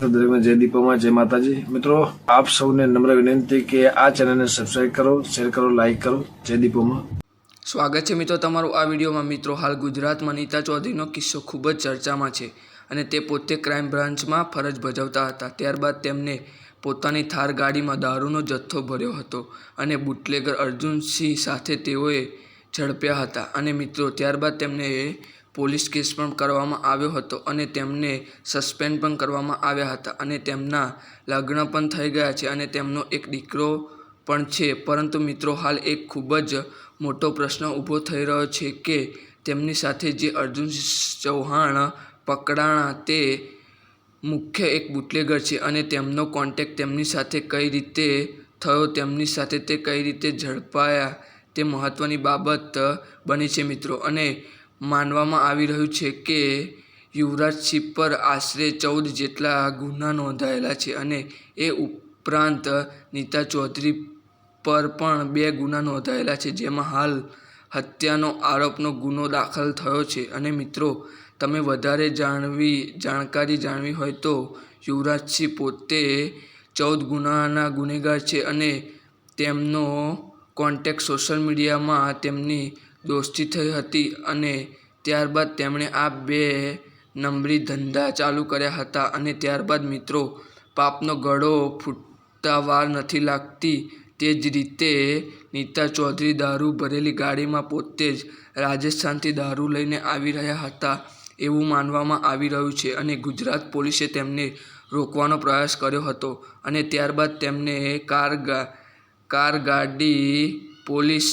દરેકને જય દીપોમાં જય માતાજી। મિત્રો આપ સૌને નમ્ર વિનંતી કે આ ચેનલને સબસ્ક્રાઇબ કરો, શેર કરો, લાઇક કરો। જય દીપોમાં સ્વાગત છે મિત્રો તમારું આ વિડીયોમાં। મિત્રો હાલ ગુજરાતમાં નીતા ચૌધરીનો કિસ્સો ખૂબ જ ચર્ચામાં છે અને તે પોતે ક્રાઇમ બ્રાન્ચમાં ફરજ બજાવતા હતા। ત્યારબાદ તેમને પોતાની થાર ગાડીમાં દારૂનો જથ્થો ભર્યો હતો અને બુટલેગર અર્જુનસિંહ સાથે તેઓએ ઝડપ્યા હતા અને મિત્રો ત્યારબાદ તેમને પોલીસ કેસ પણ કરવામાં આવ્યો હતો અને તેમને સસ્પેન્ડ પણ કરવામાં આવ્યા હતા અને તેમના લગ્ન પણ થઈ ગયા છે અને તેમનો એક દીકરો પણ છે। પરંતુ મિત્રો હાલ એક ખૂબ જ મોટો પ્રશ્ન ઊભો થઈ રહ્યો છે કે તેમની સાથે જે અર્જુનસિંહ ચૌહાણ પકડાણા તે મુખ્ય એક બુટલેગર છે અને તેમનો કોન્ટેક્ટ તેમની સાથે કઈ રીતે થયો, તેમની સાથે તે કઈ રીતે ઝડપાયા તે મહત્ત્વની બાબત બની છે મિત્રો। અને માનવામાં આવી રહ્યું છે કે યુવરાજસિંહ પર આશરે 14 જેટલા ગુના નોંધાયેલા છે અને એ ઉપરાંત નીતા ચૌધરી પર પણ 2 ગુના નોંધાયેલા છે, જેમાં હાલ હત્યાનો આરોપનો ગુનો દાખલ થયો છે। અને મિત્રો તમે વધારે જાણકારી જાણવી હોય તો યુવરાજસિંહ પોતે 14 ગુનાના ગુનેગાર છે અને તેમનો કોન્ટેક્ટ સોશિયલ મીડિયામાં તેમની દોસ્તી થઈ હતી અને ત્યારબાદ તેમણે આ 2 નંબરી ધંધા ચાલુ કર્યા હતા અને ત્યારબાદ મિત્રો પાપનો ગળો ફૂટતા વાર નથી લાગતી। તે જ રીતે નીતા ચૌધરી દારૂ ભરેલી ગાડીમાં પોતે જ રાજસ્થાનથી દારૂ લઈને આવી રહ્યા હતા એવું માનવામાં આવી રહ્યું છે અને ગુજરાત પોલીસે તેમને રોકવાનો પ્રયાસ કર્યો હતો અને ત્યારબાદ તેમને કાર ગાડી પોલીસ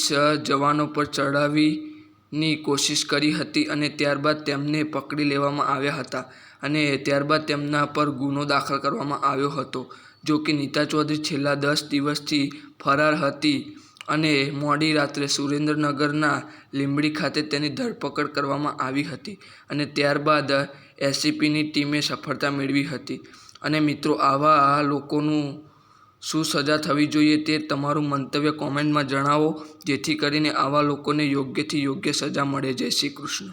જવાનો પર ચડાવવાની કોશિશ કરી હતી અને ત્યારબાદ તેમને પકડી લેવામાં આવ્યા હતા અને ત્યારબાદ તેમના પર ગુનો દાખલ કરવામાં આવ્યો હતો। જો કે નીતા ચૌધરી છેલ્લા 10 દિવસથી ફરાર હતી અને મોડી રાત્રે સુરેન્દ્રનગરના લીંબડી ખાતે તેની ધરપકડ કરવામાં આવી હતી અને ત્યારબાદ એસીપીની ટીમે સફળતા મેળવી હતી। અને મિત્રો આવા લોકોનું શું સજા થવી જોઈએ તે તમારું મંતવ્ય કોમેન્ટમાં જણાવો, જેથી કરીને આવા લોકોને યોગ્યથી યોગ્ય સજા મળે। જય શ્રી કૃષ્ણ।